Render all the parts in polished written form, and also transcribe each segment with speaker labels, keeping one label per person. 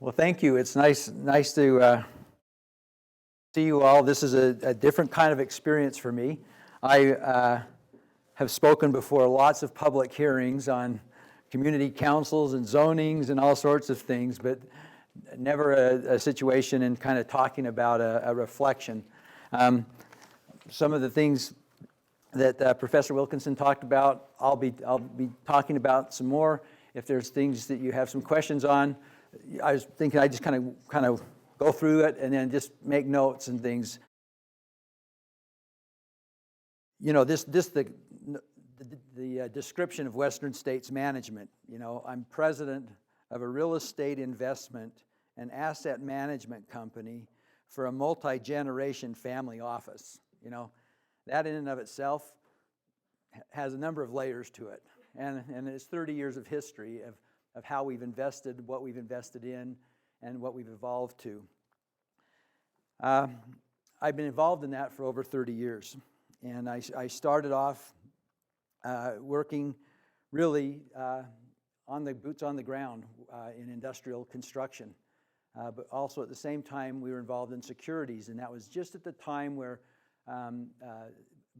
Speaker 1: Well, thank you. It's nice to see you all. This is a different kind of experience for me. I have spoken before lots of public hearings on community councils and zonings and all sorts of things, but never a situation in kind of talking about a reflection. Some of the things that Professor Wilkinson talked about, I'll be talking about some more. If there's things that you have some questions on, I was thinking I just kind of go through it and then just make notes and things. You know, the description of Western States Management. You know, I'm president of a real estate investment and asset management company for a multi-generation family office. You know, that in and of itself has a number of layers to it, and it's 30 years of history of how we've invested, what we've invested in, and what we've evolved to. I've been involved in that for over 30 years, and I started off working really on the boots on the ground in industrial construction, but also at the same time we were involved in securities, and that was just at the time where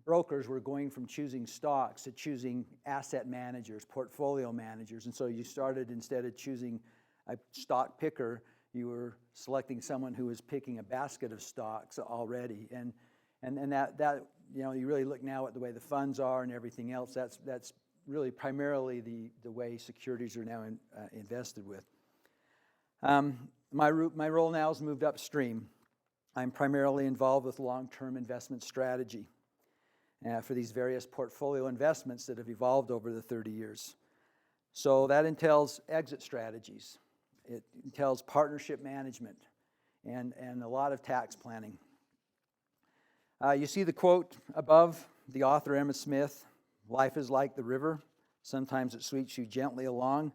Speaker 1: brokers were going from choosing stocks to choosing asset managers, portfolio managers. And so you started, instead of choosing a stock picker, you were selecting someone who was picking a basket of stocks already. And that you know, you really look now at the way the funds are and everything else, that's really primarily the way securities are now invested with. My role now has moved upstream. I'm primarily involved with long-term investment strategy for these various portfolio investments that have evolved over the 30 years. So that entails exit strategies. It entails partnership management and a lot of tax planning. You see the quote above, the author Emma Smith, "Life is like the river. Sometimes it sweeps you gently along,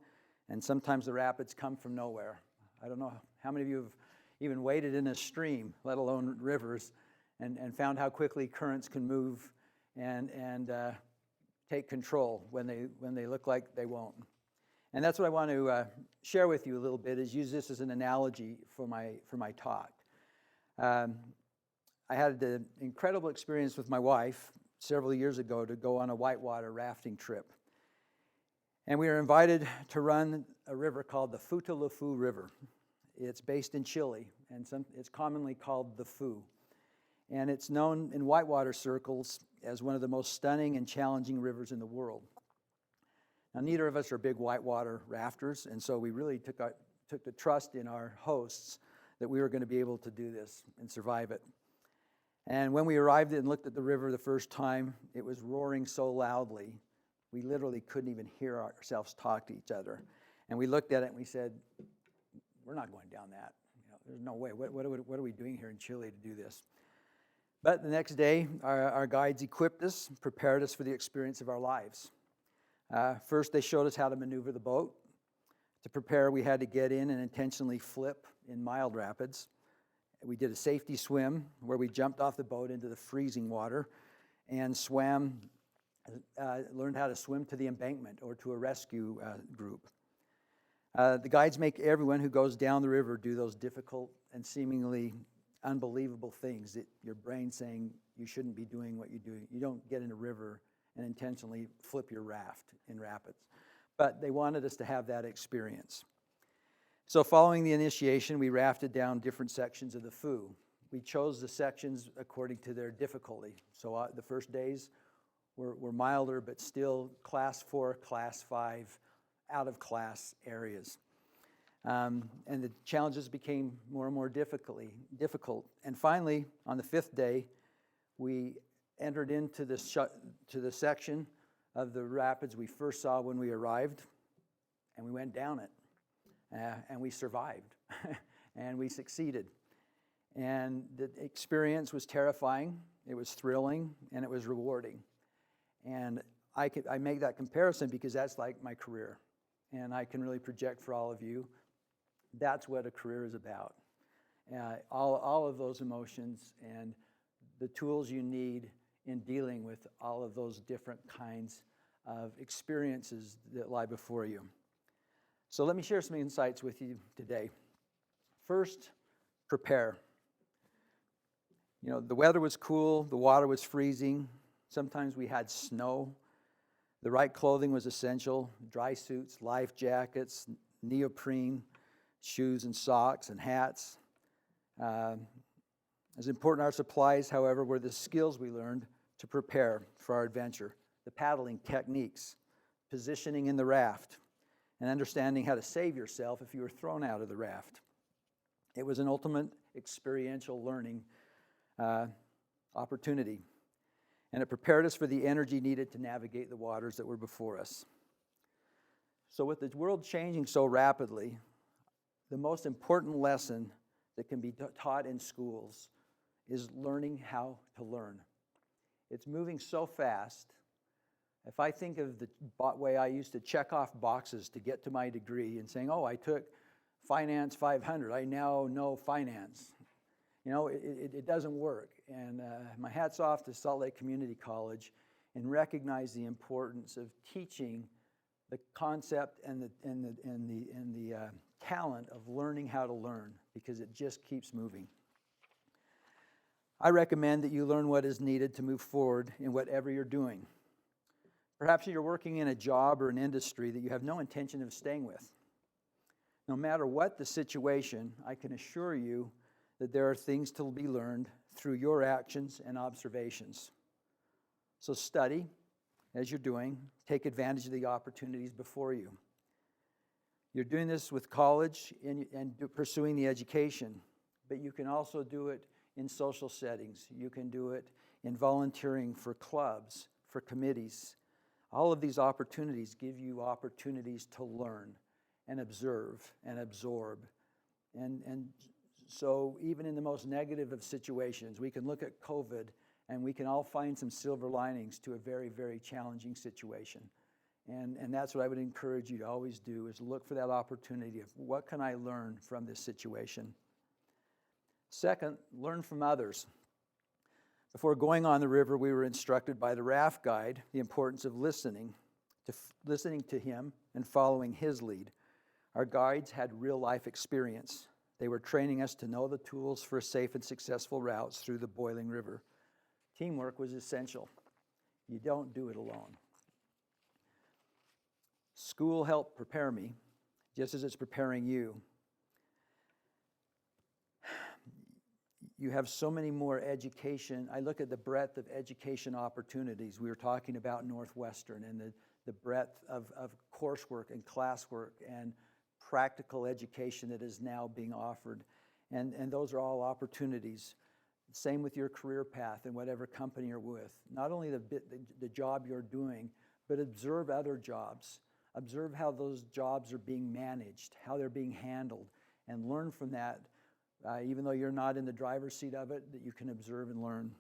Speaker 1: and sometimes the rapids come from nowhere." I don't know how many of you have even waded in a stream, let alone rivers, and found how quickly currents can move and take control when they look like they won't. And that's what I want to share with you a little bit, is use this as an analogy for my talk. I had an incredible experience with my wife several years ago to go on a whitewater rafting trip. And we were invited to run a river called the Futaleufú River. It's based in Chile, and it's commonly called the Fu. And it's known in whitewater circles as one of the most stunning and challenging rivers in the world. Now, neither of us are big whitewater rafters, and so we really took the trust in our hosts that we were going to be able to do this and survive it. And when we arrived and looked at the river the first time, it was roaring so loudly, we literally couldn't even hear ourselves talk to each other. And we looked at it and we said, we're not going down that. You know, there's no way. What are we doing here in Chile to do this? But the next day, our guides equipped us, prepared us for the experience of our lives. First, they showed us how to maneuver the boat. To prepare, we had to get in and intentionally flip in mild rapids. We did a safety swim where we jumped off the boat into the freezing water and learned how to swim to the embankment or to a rescue group. The guides make everyone who goes down the river do those difficult and seemingly unbelievable things that your brain's saying you shouldn't be doing what you do. You don't get in a river and intentionally flip your raft in rapids. But they wanted us to have that experience. So following the initiation, we rafted down different sections of the Fu. We chose the sections according to their difficulty. So the first days were milder, but still class 4, class 5, out-of-class areas. And the challenges became more and more difficult. And finally, on the 5th day, we entered into the section of the rapids we first saw when we arrived, and we went down it. And we survived, and we succeeded. And the experience was terrifying, it was thrilling, and it was rewarding. And I make that comparison because that's like my career. And I can really project for all of you, that's what a career is about. All of those emotions and the tools you need in dealing with all of those different kinds of experiences that lie before you. So let me share some insights with you today. First, prepare. You know, the weather was cool, the water was freezing. Sometimes we had snow. The right clothing was essential: dry suits, life jackets, neoprene, shoes and socks and hats. As important as our supplies, however, were the skills we learned to prepare for our adventure: the paddling techniques, positioning in the raft, and understanding how to save yourself if you were thrown out of the raft. It was an ultimate experiential learning opportunity, and it prepared us for the energy needed to navigate the waters that were before us. So with the world changing so rapidly, the most important lesson that can be taught in schools is learning how to learn. It's moving so fast. If I think of the way I used to check off boxes to get to my degree and saying, oh, I took Finance 500, I now know finance. You know, it doesn't work. And my hat's off to Salt Lake Community College and recognize the importance of teaching the concept and the talent of learning how to learn, because it just keeps moving. I recommend that you learn what is needed to move forward in whatever you're doing. Perhaps you're working in a job or an industry that you have no intention of staying with. No matter what the situation, I can assure you that there are things to be learned through your actions and observations. So study as you're doing. Take advantage of the opportunities before you. You're doing this with college and pursuing the education, but you can also do it in social settings. You can do it in volunteering for clubs, for committees. All of these opportunities give you opportunities to learn and observe and absorb. And so even in the most negative of situations, we can look at COVID and we can all find some silver linings to a very, very challenging situation. And that's what I would encourage you to always do, is look for that opportunity of what can I learn from this situation. Second, learn from others. Before going on the river, we were instructed by the raft guide the importance of listening to him and following his lead. Our guides had real-life experience. They were training us to know the tools for safe and successful routes through the boiling river. Teamwork was essential. You don't do it alone. School helped prepare me, just as it's preparing you. You have so many more education. I look at the breadth of education opportunities. We were talking about Northwestern and the breadth of coursework and classwork and practical education that is now being offered. And those are all opportunities. Same with your career path and whatever company you're with. Not only the job you're doing, but observe other jobs. Observe how those jobs are being managed, how they're being handled, and learn from that. Even though you're not in the driver's seat of it, that you can observe and learn.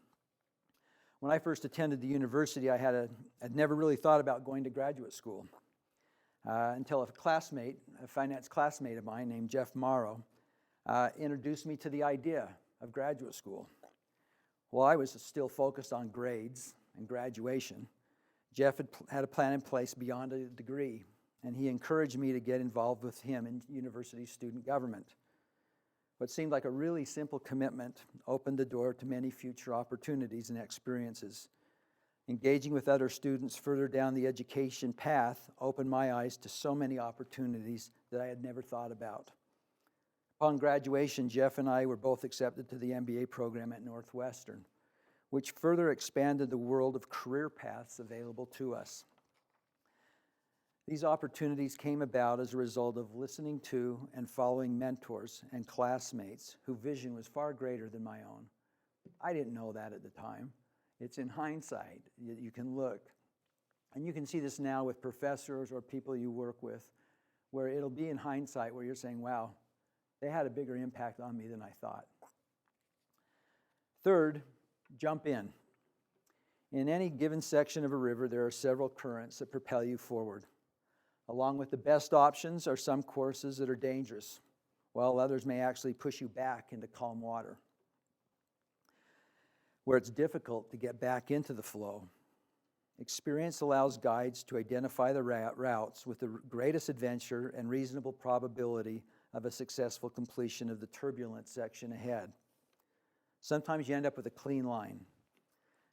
Speaker 1: When I first attended the university, I'd never really thought about going to graduate school until a finance classmate of mine named Jeff Morrow introduced me to the idea of graduate school. While I was still focused on grades and graduation, Jeff had a plan in place beyond a degree, and he encouraged me to get involved with him in university student government. What seemed like a really simple commitment opened the door to many future opportunities and experiences. Engaging with other students further down the education path opened my eyes to so many opportunities that I had never thought about. Upon graduation, Jeff and I were both accepted to the MBA program at Northwestern, which further expanded the world of career paths available to us. These opportunities came about as a result of listening to and following mentors and classmates whose vision was far greater than my own. I didn't know that at the time. It's in hindsight. You can look. And you can see this now with professors or people you work with, where it'll be in hindsight where you're saying, wow, they had a bigger impact on me than I thought. Third, jump in. In any given section of a river, there are several currents that propel you forward. Along with the best options are some courses that are dangerous, while others may actually push you back into calm water, where it's difficult to get back into the flow. Experience allows guides to identify the routes with the greatest adventure and reasonable probability of a successful completion of the turbulent section ahead. Sometimes you end up with a clean line,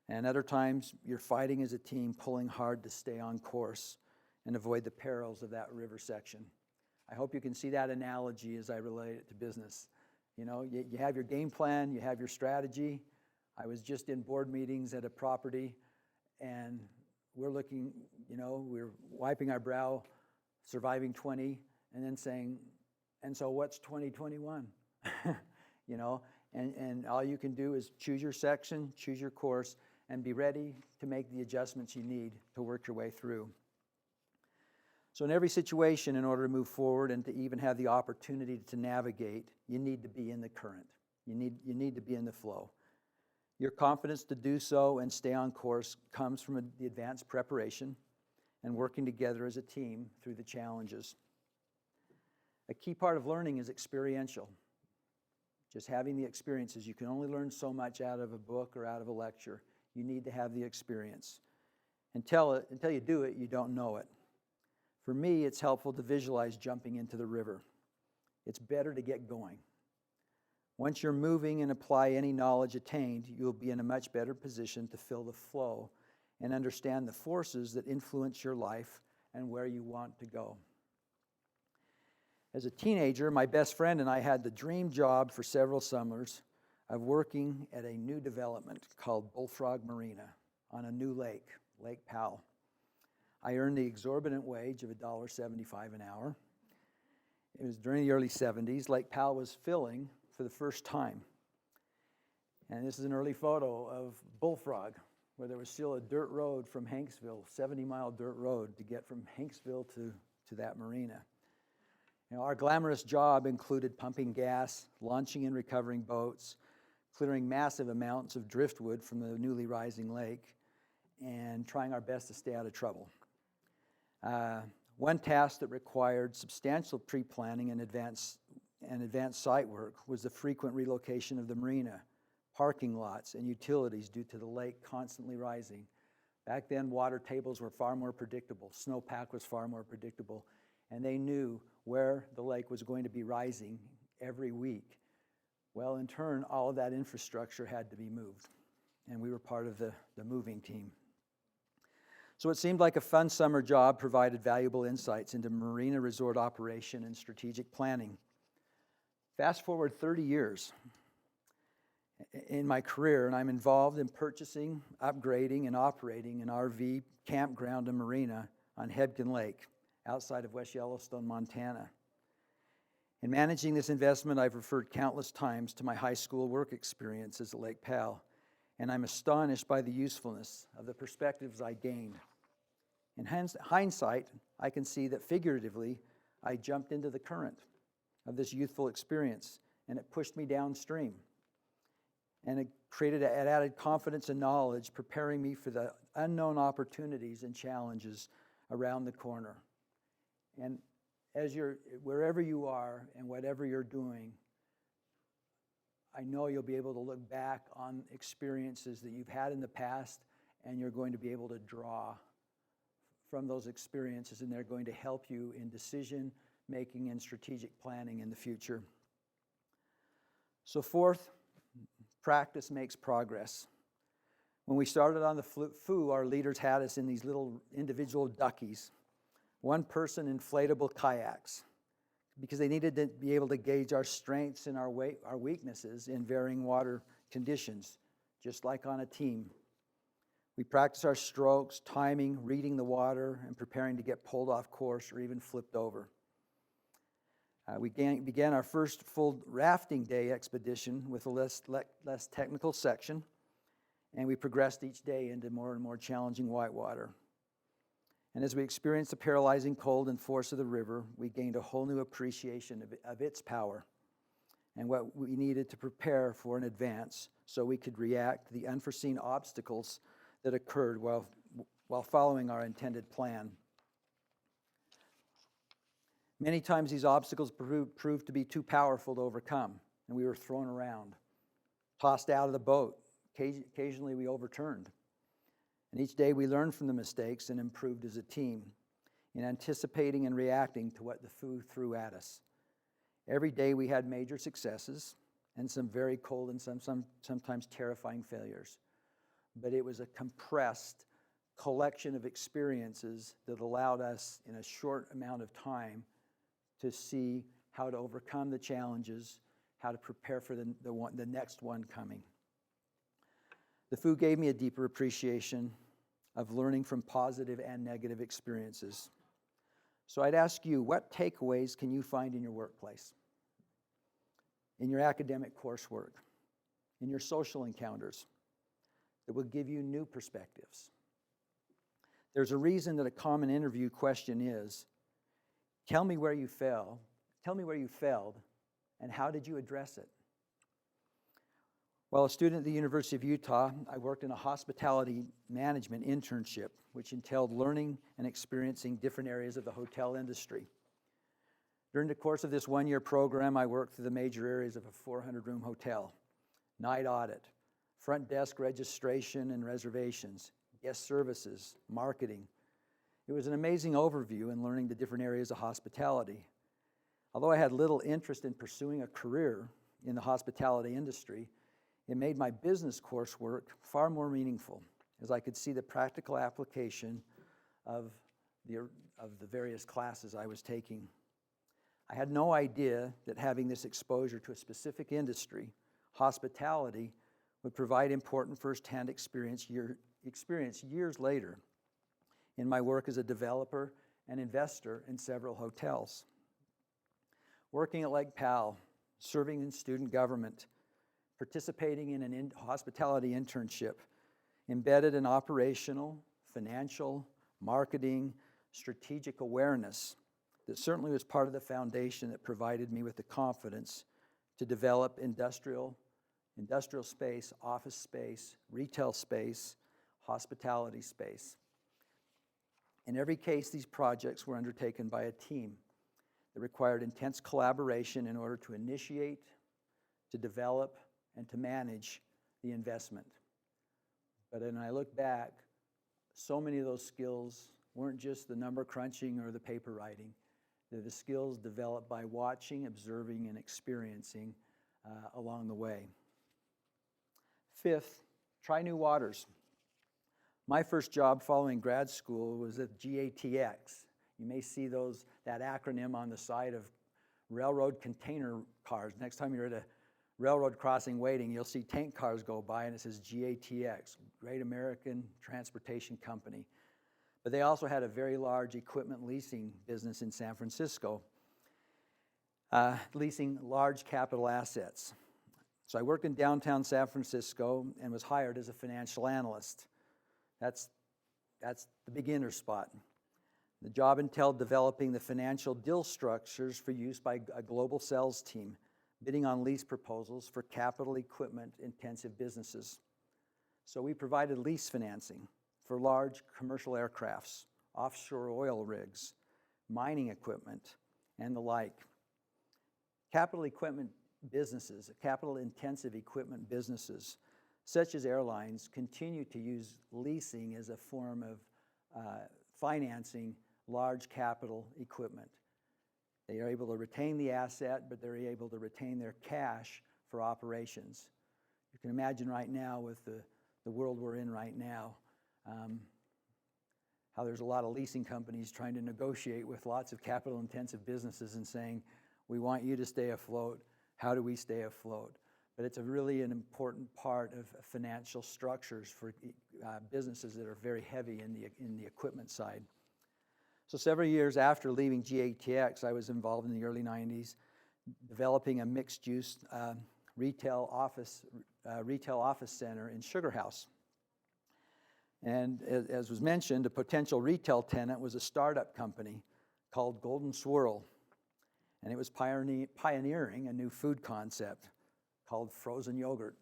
Speaker 1: and other times you're fighting as a team, pulling hard to stay on course and avoid the perils of that river section. I hope you can see that analogy as I relate it to business. You know, you have your game plan, you have your strategy. I was just in board meetings at a property, and we're looking, you know, we're wiping our brow, surviving 20, and then saying, and so what's 2021? You know, and all you can do is choose your section, choose your course, and be ready to make the adjustments you need to work your way through. So in every situation, in order to move forward and to even have the opportunity to navigate, you need to be in the current. You need to be in the flow. Your confidence to do so and stay on course comes from the advanced preparation and working together as a team through the challenges. A key part of learning is experiential. Just having the experiences. You can only learn so much out of a book or out of a lecture. You need to have the experience. Until you do it, you don't know it. For me, it's helpful to visualize jumping into the river. It's better to get going. Once you're moving and apply any knowledge attained, you'll be in a much better position to feel the flow and understand the forces that influence your life and where you want to go. As a teenager, my best friend and I had the dream job for several summers of working at a new development called Bullfrog Marina on a new lake, Lake Powell. I earned the exorbitant wage of $1.75 an hour. It was during the early 70s. Lake Powell was filling for the first time. And this is an early photo of Bullfrog, where there was still a dirt road from Hanksville, 70-mile dirt road to get from Hanksville to that marina. You know, our glamorous job included pumping gas, launching and recovering boats, clearing massive amounts of driftwood from the newly rising lake, and trying our best to stay out of trouble. One task that required substantial pre-planning and advanced site work was the frequent relocation of the marina, parking lots, and utilities due to the lake constantly rising. Back then, water tables were far more predictable. Snowpack was far more predictable. And they knew where the lake was going to be rising every week. Well, in turn, all of that infrastructure had to be moved. And we were part of the moving team. So it seemed like a fun summer job, provided valuable insights into marina resort operation and strategic planning. Fast forward 30 years in my career, and I'm involved in purchasing, upgrading, and operating an RV campground and marina on Hebgen Lake, outside of West Yellowstone, Montana. In managing this investment, I've referred countless times to my high school work experiences at Lake Powell, and I'm astonished by the usefulness of the perspectives I gained. In hindsight, I can see that figuratively, I jumped into the current of this youthful experience, and it pushed me downstream. And it created an added confidence and knowledge, preparing me for the unknown opportunities and challenges around the corner. And wherever you are and whatever you're doing, I know you'll be able to look back on experiences that you've had in the past, and you're going to be able to draw from those experiences, and they're going to help you in decision making and strategic planning in the future. So fourth, practice makes progress. When we started on the FOO, our leaders had us in these little individual duckies, one-person inflatable kayaks, because they needed to be able to gauge our strengths and our weaknesses in varying water conditions, just like on a team. We practice our strokes, timing, reading the water, and preparing to get pulled off course or even flipped over. We began our first full rafting day expedition with a less technical section, and we progressed each day into more and more challenging whitewater. And as we experienced the paralyzing cold and force of the river, we gained a whole new appreciation of its power and what we needed to prepare for in advance so we could react to the unforeseen obstacles that occurred while following our intended plan. Many times these obstacles proved to be too powerful to overcome, and we were thrown around, tossed out of the boat. Occasionally we overturned. And each day we learned from the mistakes and improved as a team in anticipating and reacting to what the FOO threw at us. Every day we had major successes and some very cold and sometimes terrifying failures. But it was a compressed collection of experiences that allowed us in a short amount of time to see how to overcome the challenges, how to prepare for the next one coming. The food gave me a deeper appreciation of learning from positive and negative experiences. So I'd ask you, what takeaways can you find in your workplace, in your academic coursework, in your social encounters that will give you new perspectives? There's a reason that a common interview question is, tell me where you failed, and how did you address it? While a student at the University of Utah, I worked in a hospitality management internship, which entailed learning and experiencing different areas of the hotel industry. During the course of this one-year program, I worked through the major areas of a 400-room hotel: night audit, front desk registration and reservations, guest services, marketing. It was an amazing overview in learning the different areas of hospitality. Although I had little interest in pursuing a career in the hospitality industry, it made my business coursework far more meaningful, as I could see the practical application of the various classes I was taking. I had no idea that having this exposure to a specific industry, hospitality, would provide important first-hand experience years later in my work as a developer and investor in several hotels. Working at Lake Powell, serving in student government, participating in an hospitality internship, embedded in operational, financial, marketing, strategic awareness that certainly was part of the foundation that provided me with the confidence to develop industrial space, office space, retail space, hospitality space. In every case, these projects were undertaken by a team that required intense collaboration in order to initiate, to develop, and to manage the investment. But when I look back, so many of those skills weren't just the number crunching or the paper writing. They're the skills developed by watching, observing, and experiencing along the way. Fifth, try new waters. My first job following grad school was at GATX. You may see that acronym on the side of railroad container cars. Next time you're at a railroad crossing waiting, you'll see tank cars go by and it says GATX, Great American Transportation Company. But they also had a very large equipment leasing business in San Francisco, leasing large capital assets. So I worked in downtown San Francisco and was hired as a financial analyst. That's the beginner spot. The job entailed developing the financial deal structures for use by a global sales team, bidding on lease proposals for capital equipment-intensive businesses. So we provided lease financing for large commercial aircrafts, offshore oil rigs, mining equipment, and the like. Capital-intensive equipment businesses, such as airlines, continue to use leasing as a form of financing large capital equipment. They are able to retain the asset, but they're able to retain their cash for operations. You can imagine right now with the world we're in right now, how there's a lot of leasing companies trying to negotiate with lots of capital-intensive businesses and saying, we want you to stay afloat. How do we stay afloat? But it's really an important part of financial structures for businesses that are very heavy in the equipment side. So several years after leaving GATX, I was involved in the early 90s, developing a mixed-use retail office center in Sugar House. And as was mentioned, a potential retail tenant was a startup company called Golden Swirl, and it was pioneering a new food concept called frozen yogurt.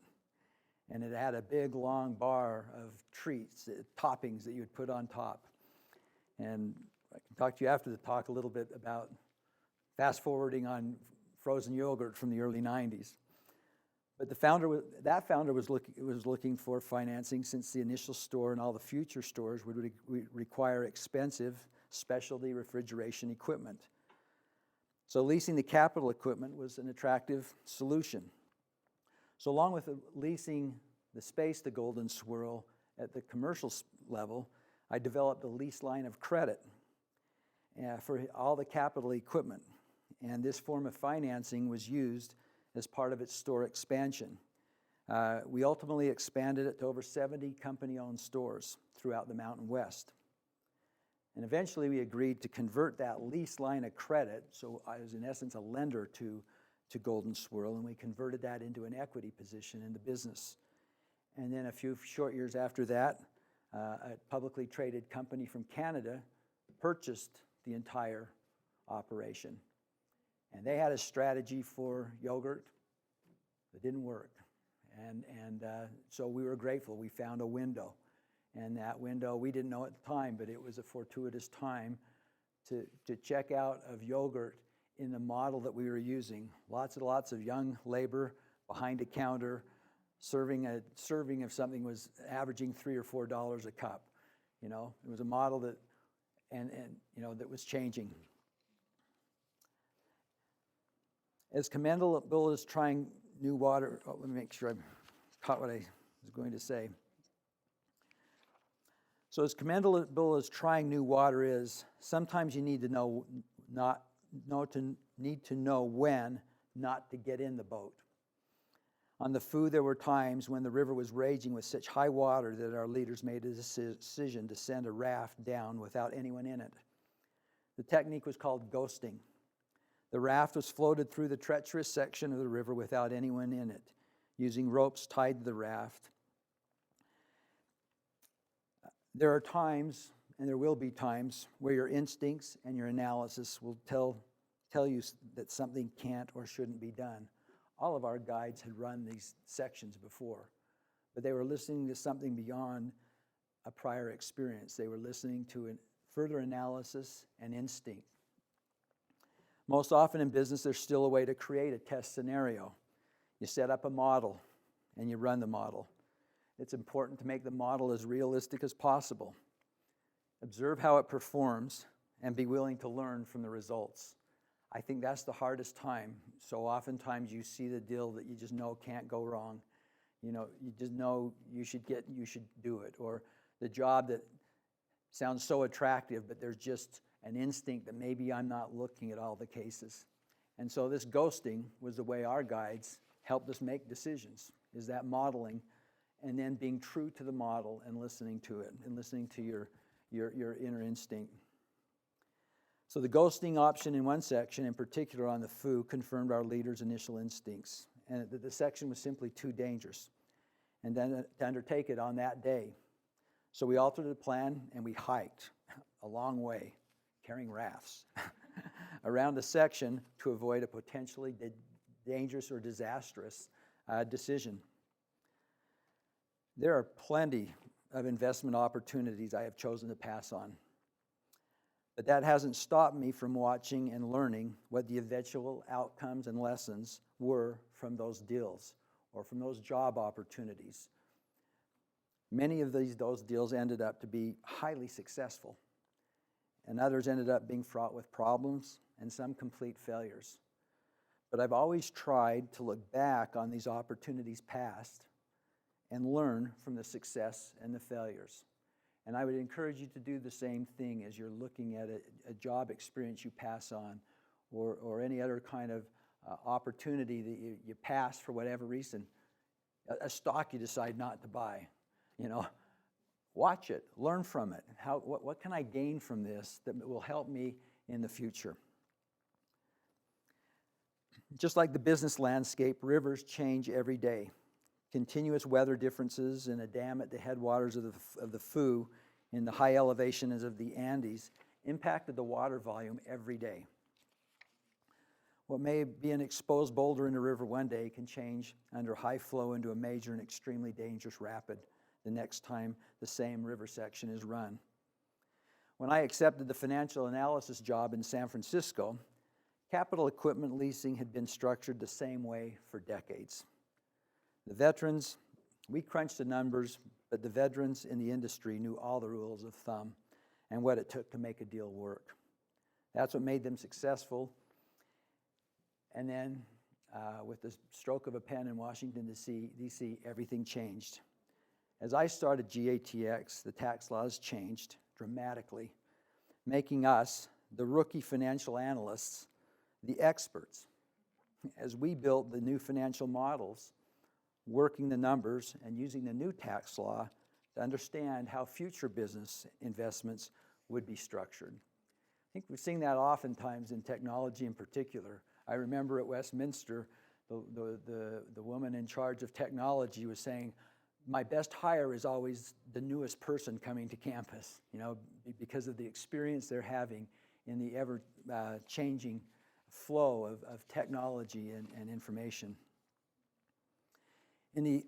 Speaker 1: And it had a big, long bar of treats, toppings that you would put on top. And I can talk to you after the talk a little bit about fast forwarding on frozen yogurt from the early 90s. But that founder was looking for financing, since the initial store and all the future stores would require expensive specialty refrigeration equipment. So leasing the capital equipment was an attractive solution. So along with leasing the space to Golden Swirl at the commercial level, I developed a lease line of credit for all the capital equipment. And this form of financing was used as part of its store expansion. We ultimately expanded it to over 70 company-owned stores throughout the Mountain West. And eventually we agreed to convert that lease line of credit, so I was in essence a lender to Golden Swirl, and we converted that into an equity position in the business. And then a few short years after that, a publicly traded company from Canada purchased the entire operation. And they had a strategy for yogurt that didn't work. And so we were grateful. We found a window. And that window, we didn't know at the time, but it was a fortuitous time to check out of yogurt in the model that we were using. Lots and lots of young labor behind a counter, serving of something was averaging $3 or $4 a cup. You know, it was a model that, and you know, that was changing. As commendable as trying new water, let me make sure I caught what I was going to say. So as commendable as trying new water is, sometimes you need to know when not to get in the boat. On the Foo, there were times when the river was raging with such high water that our leaders made a decision to send a raft down without anyone in it. The technique was called ghosting. The raft was floated through the treacherous section of the river without anyone in it, using ropes tied to the raft. There are times, and there will be times, where your instincts and your analysis will tell you that something can't or shouldn't be done. All of our guides had run these sections before, but they were listening to something beyond a prior experience. They were listening to a further analysis and instinct. Most often in business, there's still a way to create a test scenario. You set up a model and you run the model. It's important to make the model as realistic as possible. Observe how it performs and be willing to learn from the results. I think that's the hardest time. So oftentimes you see the deal that you just know can't go wrong. You know, you just know you should do it. Or the job that sounds so attractive, but there's just an instinct that maybe I'm not looking at all the cases. And so this ghosting was the way our guides helped us make decisions, is that modeling, and then being true to the model and listening to it, and listening to your inner instinct. So the ghosting option in one section, in particular on the Foo, confirmed our leaders' initial instincts, and that the section was simply too dangerous, and then to undertake it on that day. So we altered the plan, and we hiked a long way, carrying rafts, around the section to avoid a potentially dangerous or disastrous decision. There are plenty of investment opportunities I have chosen to pass on. But that hasn't stopped me from watching and learning what the eventual outcomes and lessons were from those deals or from those job opportunities. Many of those deals ended up to be highly successful, and others ended up being fraught with problems and some complete failures. But I've always tried to look back on these opportunities past and learn from the success and the failures. And I would encourage you to do the same thing as you're looking at a job experience you pass on, or any other kind of opportunity that you pass for whatever reason. A stock you decide not to buy, you know. Watch it, learn from it. What can I gain from this that will help me in the future? Just like the business landscape, rivers change every day. Continuous weather differences in a dam at the headwaters of the Foo in the high elevations of the Andes impacted the water volume every day. What may be an exposed boulder in a river one day can change under high flow into a major and extremely dangerous rapid the next time the same river section is run. When I accepted the financial analysis job in San Francisco, capital equipment leasing had been structured the same way for decades. The veterans, we crunched the numbers, but the veterans in the industry knew all the rules of thumb and what it took to make a deal work. That's what made them successful, And then with the stroke of a pen in Washington, D.C., everything changed. As I started GATX, the tax laws changed dramatically, making us, the rookie financial analysts, the experts. As we built the new financial models, working the numbers and using the new tax law to understand how future business investments would be structured. I think we've seen that oftentimes in technology in particular. I remember at Westminster, the woman in charge of technology was saying, my best hire is always the newest person coming to campus, because of the experience they're having in the ever-changing flow of technology and information. In the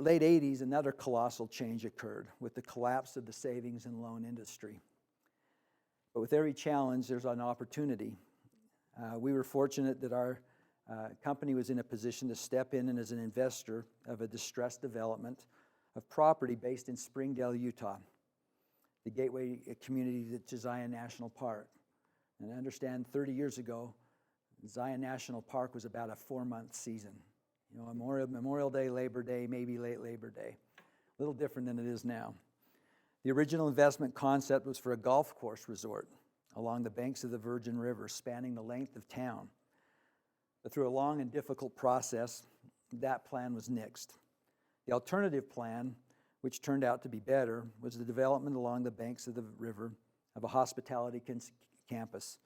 Speaker 1: late 80s, another colossal change occurred with the collapse of the savings and loan industry. But with every challenge, there's an opportunity. We were fortunate that our company was in a position to step in and as an investor of a distressed development of property based in Springdale, Utah, the gateway community to Zion National Park. And I understand 30 years ago, Zion National Park was about a 4-month season. Memorial Day, Labor Day, maybe late Labor Day. A little different than it is now. The original investment concept was for a golf course resort along the banks of the Virgin River, spanning the length of town. But through a long and difficult process, that plan was nixed. The alternative plan, which turned out to be better, was the development along the banks of the river of a hospitality campus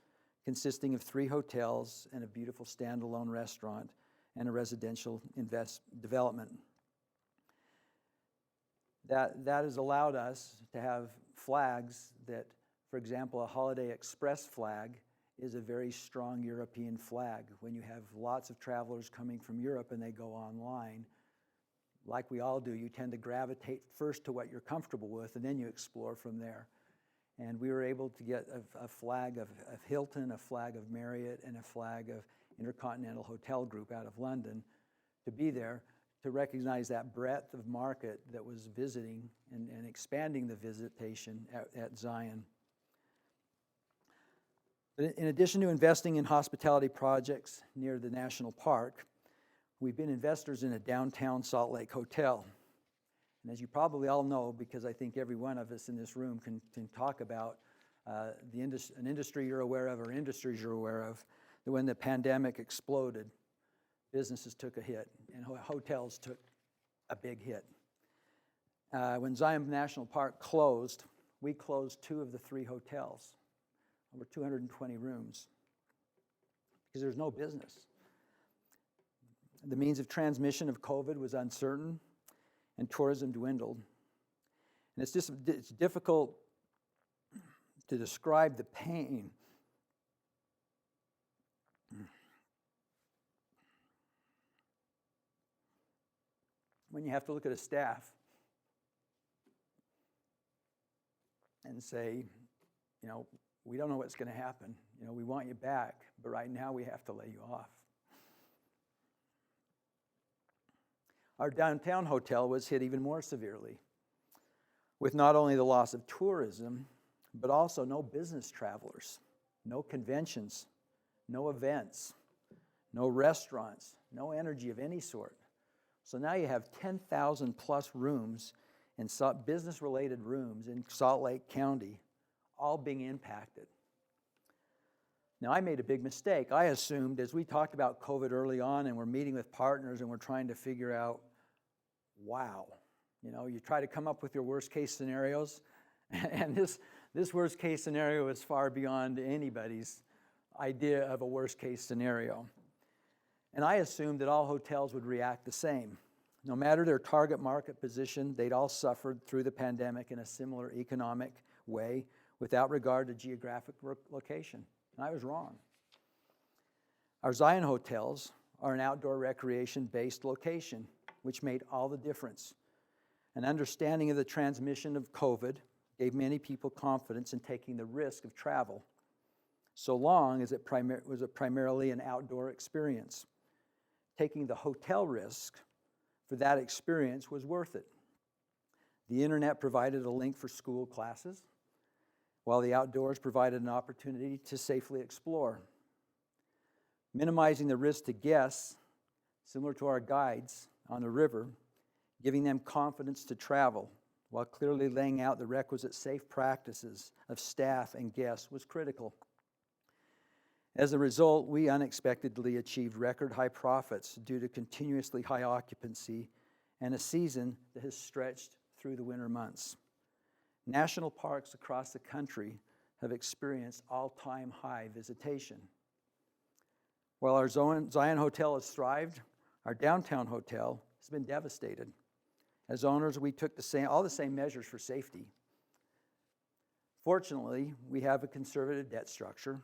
Speaker 1: consisting of 3 hotels and a beautiful standalone restaurant and a residential development. That has allowed us to have flags that, for example, a Holiday Express flag is a very strong European flag. When you have lots of travelers coming from Europe and they go online, like we all do, you tend to gravitate first to what you're comfortable with, and then you explore from there. And we were able to get a flag of Hilton, a flag of Marriott, and a flag of Intercontinental Hotel Group out of London to be there to recognize that breadth of market that was visiting and expanding the visitation at Zion. But in addition to investing in hospitality projects near the national park, we've been investors in a downtown Salt Lake hotel. And as you probably all know, because I think every one of us in this room can talk about an industry you're aware of or industries you're aware of, that when the pandemic exploded, businesses took a hit and hotels took a big hit. When Zion National Park closed, we closed 2 of the 3 hotels, over 220 rooms, because there's no business. The means of transmission of COVID was uncertain, and tourism dwindled. And it's difficult to describe the pain when you have to look at a staff and say, we don't know what's going to happen. We want you back, but right now we have to lay you off. Our downtown hotel was hit even more severely, with not only the loss of tourism, but also no business travelers, no conventions, no events, no restaurants, no energy of any sort. So now you have 10,000 plus rooms and business-related rooms in Salt Lake County all being impacted. Now, I made a big mistake. I assumed, as we talked about COVID early on and we're meeting with partners and we're trying to figure out, you try to come up with your worst-case scenarios, and this worst-case scenario is far beyond anybody's idea of a worst-case scenario. And I assumed that all hotels would react the same. No matter their target market position, they'd all suffered through the pandemic in a similar economic way without regard to geographic location. And I was wrong. Our Zion hotels are an outdoor recreation-based location, which made all the difference. An understanding of the transmission of COVID gave many people confidence in taking the risk of travel, so long as it was primarily an outdoor experience. Taking the hotel risk for that experience was worth it. The internet provided a link for school classes, while the outdoors provided an opportunity to safely explore. minimizing the risk to guests, similar to our guides on the river, giving them confidence to travel while clearly laying out the requisite safe practices of staff and guests was critical. As a result, we unexpectedly achieved record high profits due to continuously high occupancy and a season that has stretched through the winter months. National parks across the country have experienced all-time high visitation. While our Zion Hotel has thrived, our downtown hotel has been devastated. As owners, we took all the same measures for safety. Fortunately, we have a conservative debt structure.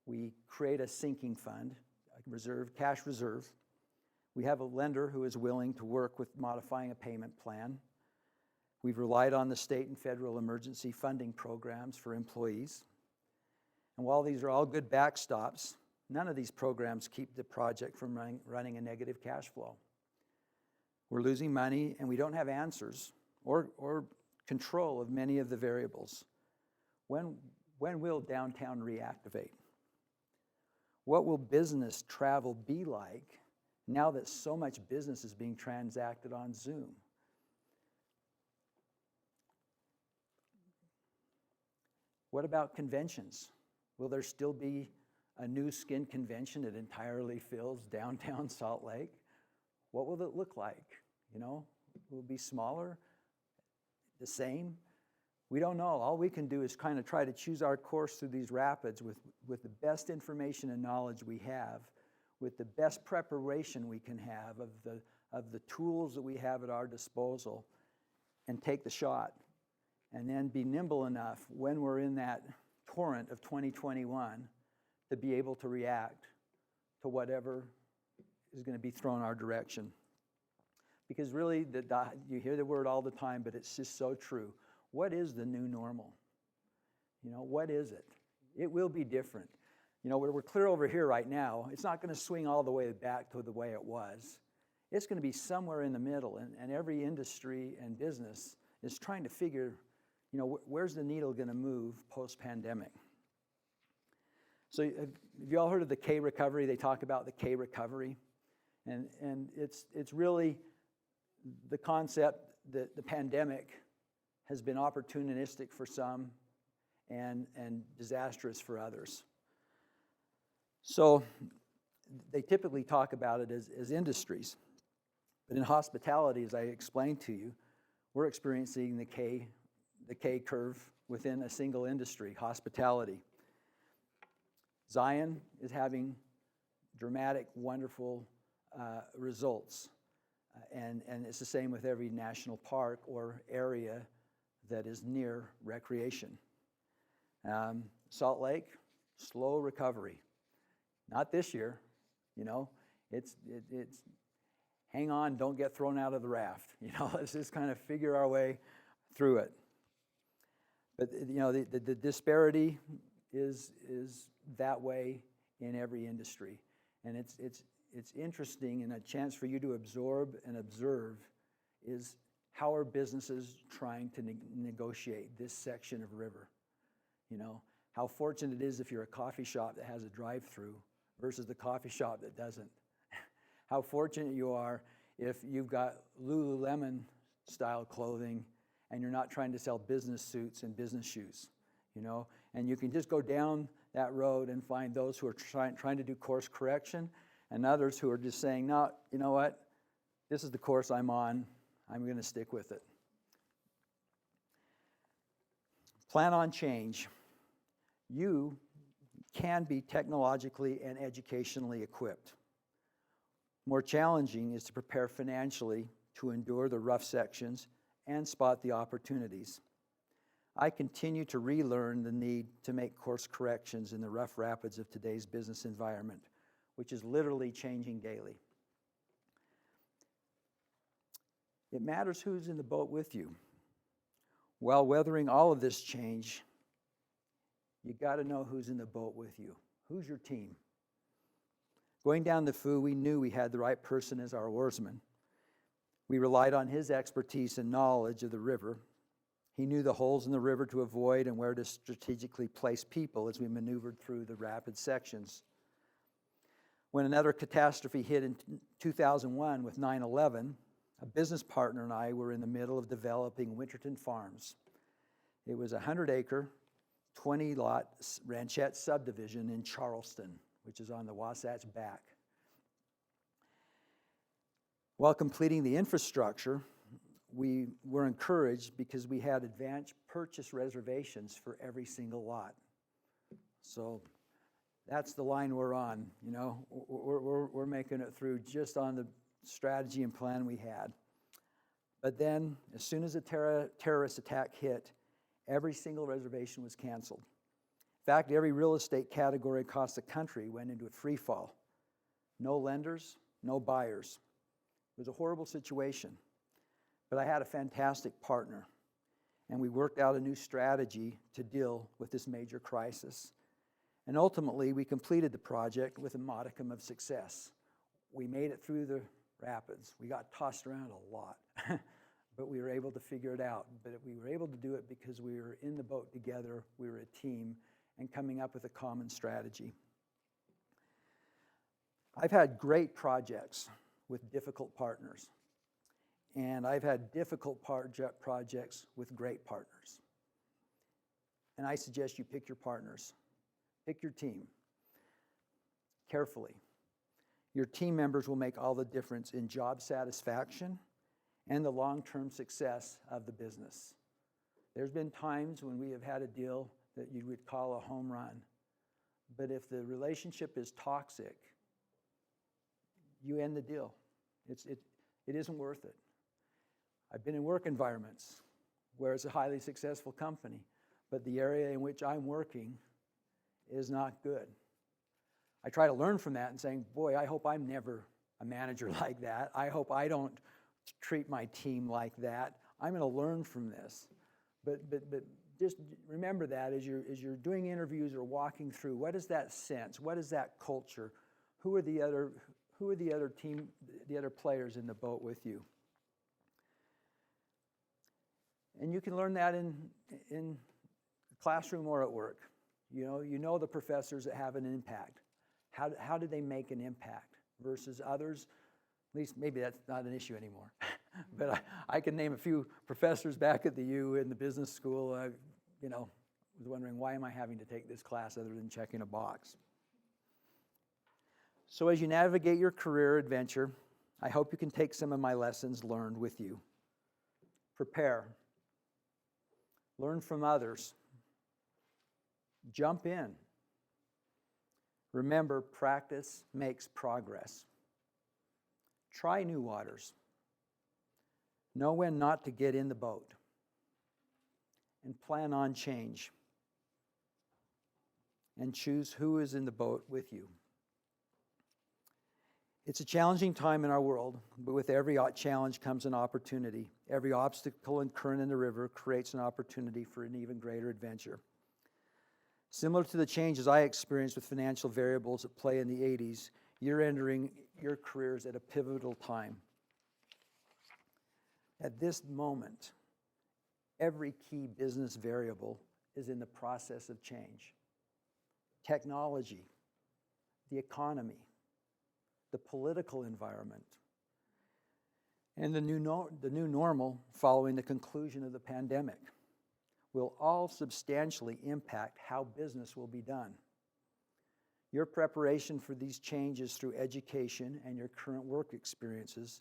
Speaker 1: We create a sinking fund, a cash reserve. We have a lender who is willing to work with modifying a payment plan. We've relied on the state and federal emergency funding programs for employees. And while these are all good backstops, none of these programs keep the project from running a negative cash flow. We're losing money, and we don't have answers or control of many of the variables. When will downtown reactivate? What will business travel be like now that so much business is being transacted on Zoom? What about conventions? Will there still be a new skin convention that entirely fills downtown Salt Lake? What will it look like? Will it be smaller? The same? We don't know. All we can do is kind of try to choose our course through these rapids with the best information and knowledge we have, with the best preparation we can have of the tools that we have at our disposal, and take the shot. And then be nimble enough when we're in that torrent of 2021 to be able to react to whatever is going to be thrown our direction. Because really, you hear the word all the time, but it's just so true. What is the new normal? What is it? It will be different. We're clear over here right now. It's not going to swing all the way back to the way it was. It's going to be somewhere in the middle, and every industry and business is trying to figure, where's the needle going to move post-pandemic? So have you all heard of the K recovery? They talk about the K recovery. And it's really the concept that the pandemic has been opportunistic for some and disastrous for others. So they typically talk about it as industries. But in hospitality, as I explained to you, we're experiencing the K curve within a single industry, hospitality. Zion is having dramatic, wonderful results. And it's the same with every national park or area that is near recreation. Salt Lake, slow recovery. Not this year, it's hang on, don't get thrown out of the raft. Let's just kind of figure our way through it. But the disparity is that way in every industry, and it's interesting, and a chance for you to absorb and observe is how are businesses trying to negotiate this section of river. How fortunate it is if you're a coffee shop that has a drive-through versus the coffee shop that doesn't. How fortunate you are if you've got Lululemon style clothing and you're not trying to sell business suits and business shoes, and you can just go down that road and find those who are trying to do course correction and others who are just saying, no, you know what, this is the course I'm on, I'm going to stick with it. Plan on change. You can be technologically and educationally equipped. More challenging is to prepare financially to endure the rough sections and spot the opportunities. I continue to relearn the need to make course corrections in the rough rapids of today's business environment, which is literally changing daily. It matters who's in the boat with you. While weathering all of this change, you got to know who's in the boat with you. Who's your team? Going down the Foo, we knew we had the right person as our oarsman. We relied on his expertise and knowledge of the river. He knew the holes in the river to avoid and where to strategically place people as we maneuvered through the rapid sections. When another catastrophe hit in 2001 with 9/11, a business partner and I were in the middle of developing Winterton Farms. It was a 100-acre, 20-lot ranchette subdivision in Charleston, which is on the Wasatch Back. While completing the infrastructure, we were encouraged because we had advanced purchase reservations for every single lot. So that's the line we're on. You know, we're making it through just on the strategy and plan we had. But then, as soon as the terrorist attack hit, every single reservation was canceled. In fact, every real estate category across the country went into a free fall. No lenders, no buyers. It was a horrible situation. But I had a fantastic partner, and we worked out a new strategy to deal with this major crisis. And ultimately, we completed the project with a modicum of success. We made it through the rapids. We got tossed around a lot, but we were able to figure it out. But we were able to do it because we were in the boat together, we were a team, and coming up with a common strategy. I've had great projects with difficult partners, and I've had difficult projects with great partners. And I suggest you pick your partners. Pick your team carefully. Your team members will make all the difference in job satisfaction and the long-term success of the business. There's been times when we have had a deal that you would call a home run. But if the relationship is toxic, you end the deal. It isn't worth it. I've been in work environments where it's a highly successful company, but the area in which I'm working is not good. I try to learn from that and saying, boy, I hope I'm never a manager like that. I hope I don't treat my team like that. I'm going to learn from this. But just remember that as you're doing interviews or walking through, what is that sense? What is that culture? Who are the other players in the boat with you? And you can learn that in the classroom or at work. You know the professors that have an impact. How did they make an impact versus others? At least maybe that's not an issue anymore. But I can name a few professors back at the U in the business school. Was wondering, why am I having to take this class other than checking a box? So as you navigate your career adventure, I hope you can take some of my lessons learned with you. Prepare. Learn from others. Jump in. Remember, practice makes progress. Try new waters. Know when not to get in the boat. And plan on change. And choose who is in the boat with you. It's a challenging time in our world, but with every challenge comes an opportunity. Every obstacle and current in the river creates an opportunity for an even greater adventure. Similar to the changes I experienced with financial variables at play in the 80s, you're entering your careers at a pivotal time. At this moment, every key business variable is in the process of change. Technology, the economy, the political environment, and the new normal following the conclusion of the pandemic will all substantially impact how business will be done. Your preparation for these changes through education and your current work experiences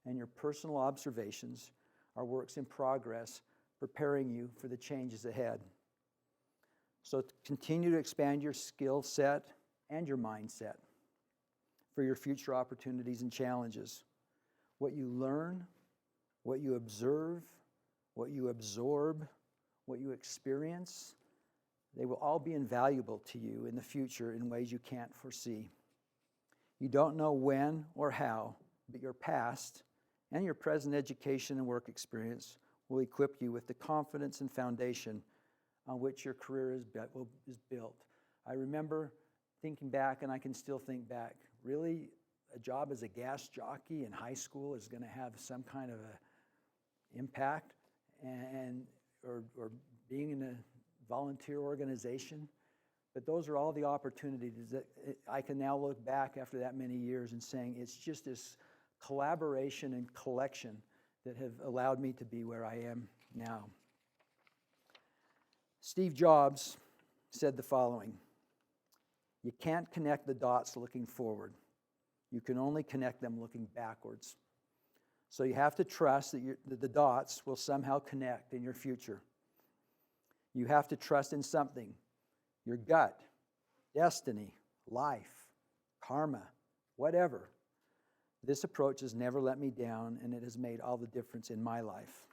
Speaker 1: and your personal observations are works in progress, preparing you for the changes ahead. So continue to expand your skill set and your mindset for your future opportunities and challenges. What you learn, what you observe, what you absorb, what you experience, they will all be invaluable to you in the future in ways you can't foresee. You don't know when or how, but your past and your present education and work experience will equip you with the confidence and foundation on which your career is built. I remember thinking back, and I can still think back, really, a job as a gas jockey in high school is going to have some kind of a impact, or being in a volunteer organization. But those are all the opportunities that I can now look back after that many years and saying it's just this collaboration and collection that have allowed me to be where I am now. Steve Jobs said the following: "You can't connect the dots looking forward. You can only connect them looking backwards." So you have to trust that the dots will somehow connect in your future. You have to trust in something: your gut, destiny, life, karma, whatever. This approach has never let me down, and it has made all the difference in my life.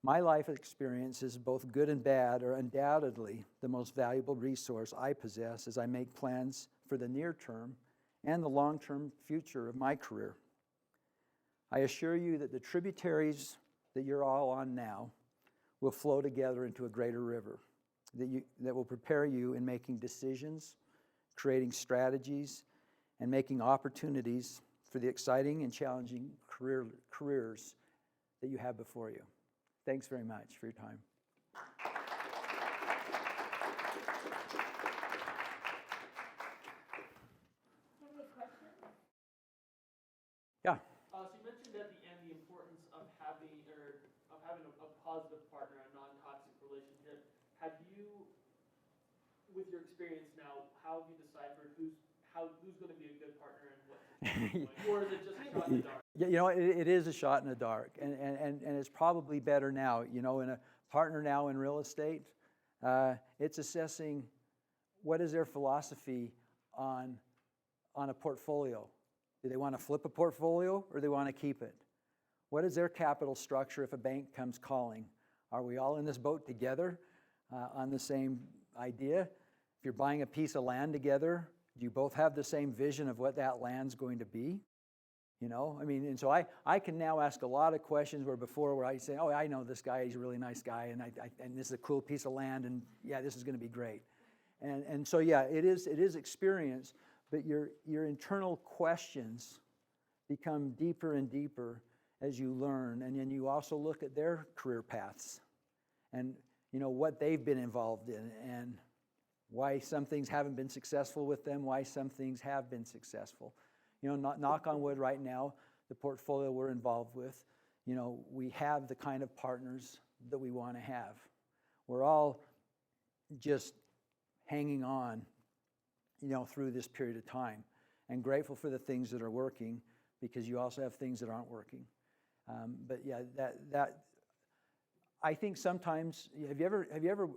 Speaker 1: My life experiences, both good and bad, are undoubtedly the most valuable resource I possess as I make plans for the near term and the long-term future of my career. I assure you that the tributaries that you're all on now will flow together into a greater river that will prepare you in making decisions, creating strategies, and making opportunities for the exciting and challenging careers that you have before you. Thanks very much for your time.
Speaker 2: Any questions?
Speaker 1: Yeah.
Speaker 3: So you mentioned at the end the importance of having a positive partner, a non-toxic relationship. Have you, with your experience now, how have you deciphered who's going to be a good partner and what? Or is it just a shot in the dark?
Speaker 1: Yeah, it is a shot in the dark, and it's probably better now. In a partner now in real estate, it's assessing what is their philosophy on a portfolio. Do they want to flip a portfolio or do they want to keep it? What is their capital structure if a bank comes calling? Are we all in this boat together on the same idea? If you're buying a piece of land together, do you both have the same vision of what that land's going to be? And so I can now ask a lot of questions where before where I say, oh, I know this guy, he's a really nice guy, and this is a cool piece of land, and yeah, this is going to be great. And so yeah, it is experience, but your internal questions become deeper and deeper as you learn, and then you also look at their career paths and what they've been involved in and why some things haven't been successful with them, why some things have been successful. Knock on wood right now, the portfolio we're involved with, we have the kind of partners that we want to have. We're all just hanging on, through this period of time, and grateful for the things that are working, because you also have things that aren't working. But yeah, that I think sometimes, have you ever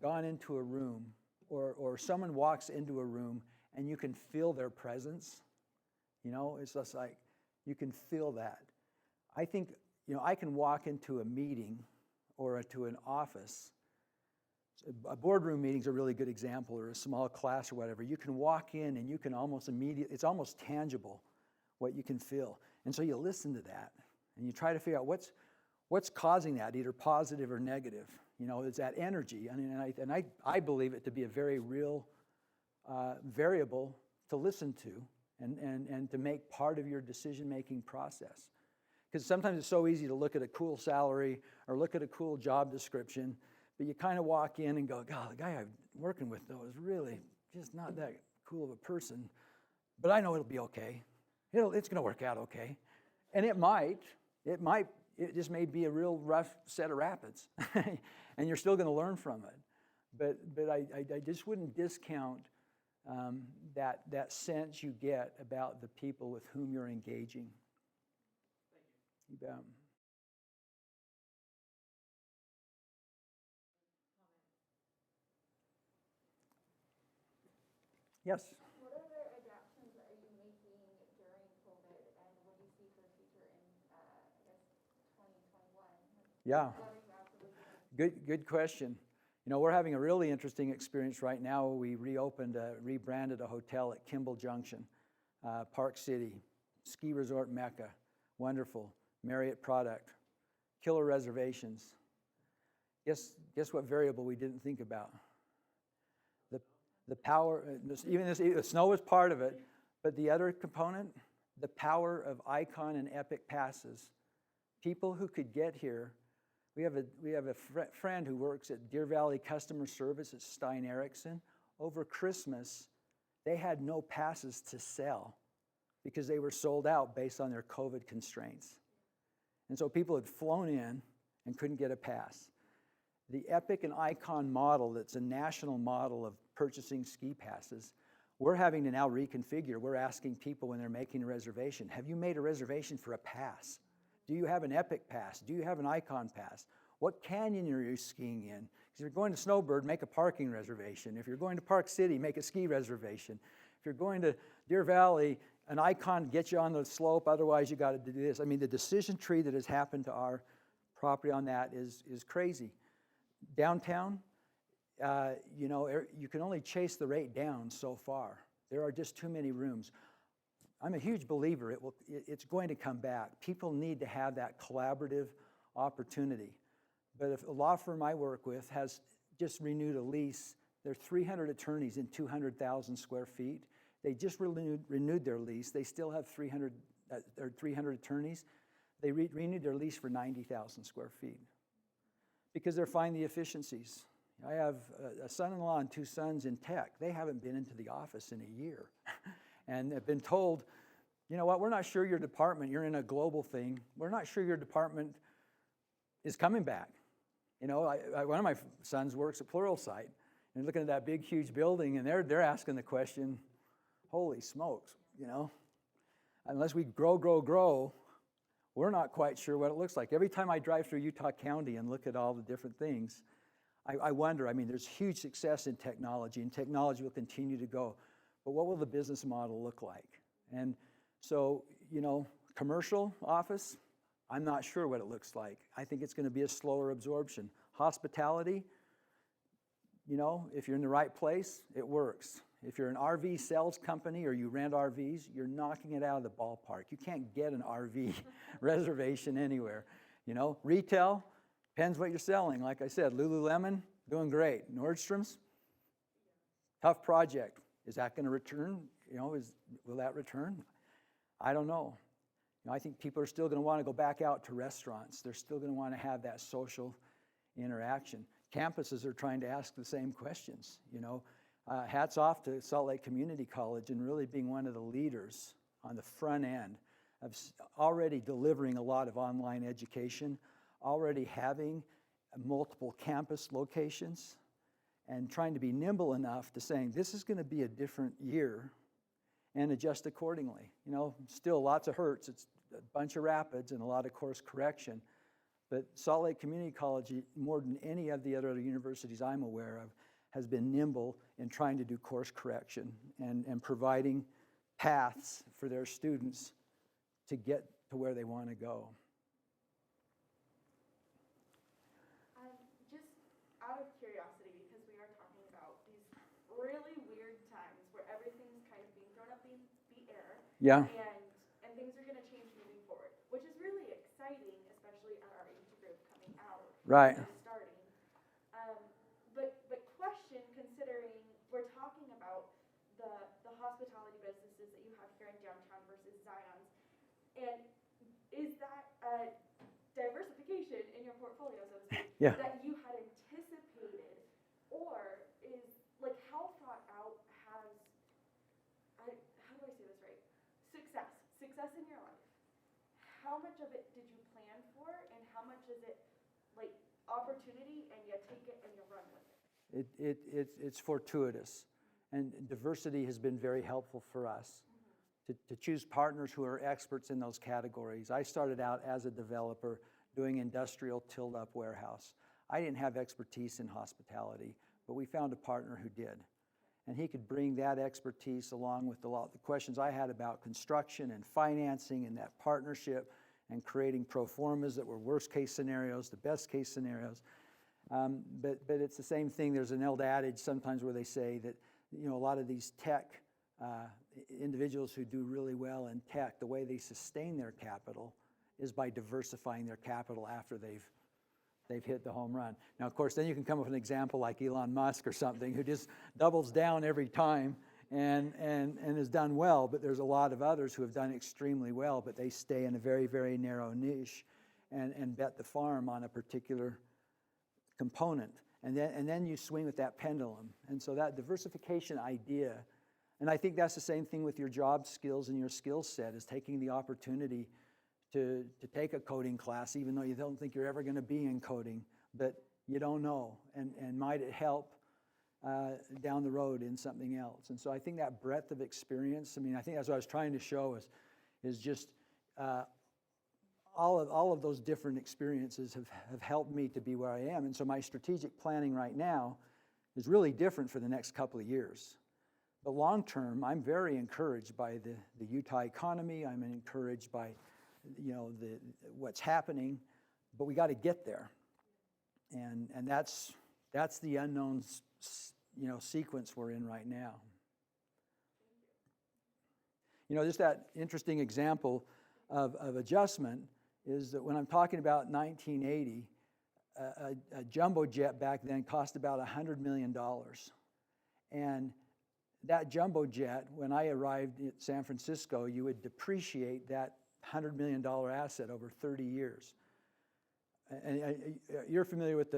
Speaker 1: gone into a room or someone walks into a room and you can feel their presence? It's just like you can feel that. I think, I can walk into a meeting or to an office. A boardroom meeting's a really good example, or a small class or whatever. You can walk in and you can it's almost tangible what you can feel. And so you listen to that and you try to figure out what's causing that, either positive or negative. It's that energy. And I believe it to be a very real variable to listen to and to make part of your decision-making process. Because sometimes it's so easy to look at a cool salary or look at a cool job description, but you kind of walk in and go, God, the guy I'm working with, though, is really just not that cool of a person. But I know it'll be okay. It's going to work out okay. And it just may be a real rough set of rapids. And you're still going to learn from it. But I just wouldn't discount that sense you get about the people with whom you're engaging. Thank you. You bet. Yes?
Speaker 2: What other adaptations are you making during COVID, and what do you see for the future in, 2021?
Speaker 1: Yeah.
Speaker 2: What are you absolutely doing?
Speaker 1: Good question. We're having a really interesting experience right now. We rebranded a hotel at Kimball Junction, Park City, ski resort mecca, wonderful, Marriott product, killer reservations. Guess what variable we didn't think about? The power, the snow was part of it, but the other component, the power of Icon and Epic passes. People who could get here. We have a friend who works at Deer Valley Customer Service at Stein Erickson. over Christmas, they had no passes to sell because they were sold out based on their COVID constraints. And so people had flown in and couldn't get a pass. The Epic and Icon model, that's a national model of purchasing ski passes, we're having to now reconfigure. We're asking people when they're making a reservation, have you made a reservation for a pass? Do you have an Epic pass? Do you have an Icon pass? What canyon are you skiing in? Because if you're going to Snowbird, make a parking reservation. If you're going to Park City, make a ski reservation. If you're going to Deer Valley, an Icon gets you on the slope, otherwise you got to do this. I mean, the decision tree that has happened to our property on that is crazy. Downtown, you can only chase the rate down so far. There are just too many rooms. I'm a huge believer it's going to come back. People need to have that collaborative opportunity. But if a law firm I work with has just renewed a lease, there are 300 attorneys in 200,000 square feet. They just renewed their lease. They still have 300 attorneys. They renewed their lease for 90,000 square feet because they're finding the efficiencies. I have a son-in-law and two sons in tech. They haven't been into the office in a year and have been told, you know what, we're not sure your department, you're in a global thing, we're not sure your department is coming back. One of my sons works at Pluralsight and looking at that big, huge building, and they're asking the question, holy smokes, unless we grow, we're not quite sure what it looks like. Every time I drive through Utah County and look at all the different things, I wonder, there's huge success in technology, and technology will continue to go. But what will the business model look like? And so, commercial office, I'm not sure what it looks like. I think it's going to be a slower absorption. Hospitality, if you're in the right place, it works. If you're an RV sales company or you rent RVs, you're knocking it out of the ballpark. You can't get an RV reservation anywhere. Retail, depends what you're selling. Like I said, Lululemon, doing great. Nordstrom's, tough project. Is that going to return? Will that return? I don't know. I think people are still going to want to go back out to restaurants. They're still going to want to have that social interaction. Campuses are trying to ask the same questions. Hats off to Salt Lake Community College and really being one of the leaders on the front end of already delivering a lot of online education, already having multiple campus locations, and trying to be nimble enough to saying this is going to be a different year and adjust accordingly. Still lots of hurts. It's a bunch of rapids and a lot of course correction. But Salt Lake Community College, more than any of the other universities I'm aware of, has been nimble in trying to do course correction and providing paths for their students to get to where they want to go.
Speaker 2: Just out of curiosity, because we are talking about these really weird times where everything's kind of being thrown up in the air.
Speaker 1: Yeah.
Speaker 2: And things are going to change moving forward, which is really exciting, especially at our age group coming out.
Speaker 1: Right.
Speaker 2: And starting. But question, considering we're talking about the hospitality businesses that you have here in downtown versus Zion's, and is that a diversification in your portfolio, so to speak,
Speaker 1: Yeah.
Speaker 2: that you had anticipated, or is, how thought out how do I say this right? Success in your life. How much of it did you plan for, and how much is it opportunity and you take it and you run with it?
Speaker 1: It's fortuitous, and diversity has been very helpful for us to choose partners who are experts in those categories. I started out as a developer doing industrial tilled-up warehouse. I didn't have expertise in hospitality, but we found a partner who did. And he could bring that expertise along with the questions I had about construction and financing and that partnership and creating pro formas that were worst-case scenarios, the best-case scenarios. But it's the same thing. There's an old adage sometimes where they say that a lot of these tech individuals who do really well in tech, the way they sustain their capital is by diversifying their capital after they've hit the home run. Now, of course, then you can come up with an example like Elon Musk or something who just doubles down every time and has done well, but there's a lot of others who have done extremely well, but they stay in a very, very narrow niche and bet the farm on a particular component. and then you swing with that pendulum. And so that diversification idea, and I think that's the same thing with your job skills and your skill set, is taking the opportunity to take a coding class, even though you don't think you're ever going to be in coding, but you don't know, and might it help down the road in something else. And so I think that breadth of experience, I mean, I think that's what I was trying to show is just all of those different experiences have helped me to be where I am. And so my strategic planning right now is really different for the next couple of years. But long term, I'm very encouraged by the Utah economy. I'm encouraged by, what's happening, but we got to get there. And that's the unknown, sequence we're in right now. Just that interesting example of adjustment is that when I'm talking about 1980, a jumbo jet back then cost about $100 million. And that jumbo jet, when I arrived at San Francisco, you would depreciate that $100 million asset over 30 years. And you're familiar with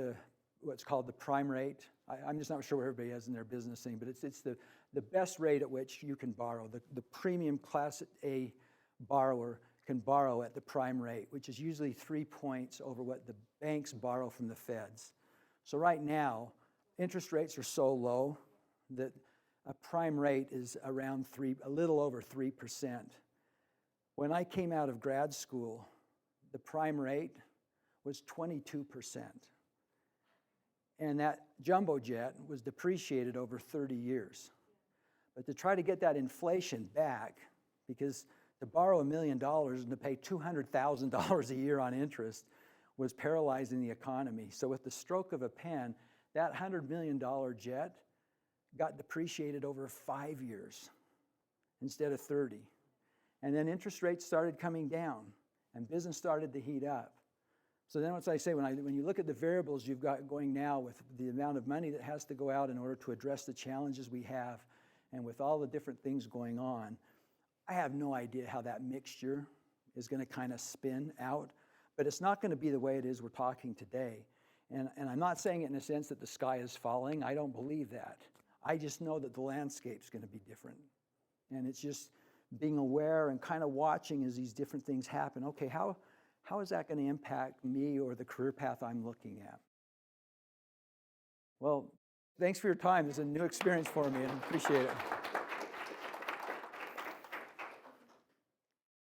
Speaker 1: what's called the prime rate. I'm just not sure what everybody has in their business thing, but it's the best rate at which you can borrow. The premium Class A borrower can borrow at the prime rate, which is usually 3 points over what the banks borrow from the feds. So right now, interest rates are so low that a prime rate is around a little over 3%. When I came out of grad school, the prime rate was 22%. And that jumbo jet was depreciated over 30 years. But to try to get that inflation back, because to borrow $1 million and to pay $200,000 a year on interest was paralyzing the economy. So with the stroke of a pen, that $100 million jet got depreciated over 5 years instead of 30. And then interest rates started coming down and business started to heat up. So then what I say, when you look at the variables you've got going now with the amount of money that has to go out in order to address the challenges we have, and with all the different things going on, I have no idea how that mixture is going to kind of spin out, but it's not going to be the way it is we're talking today. And I'm not saying it in a sense that the sky is falling. I don't believe that. I just know that the landscape's going to be different. And it's just being aware and kind of watching as these different things happen. Okay, how is that going to impact me or the career path I'm looking at? Well, thanks for your time. It's a new experience for me, and I appreciate it.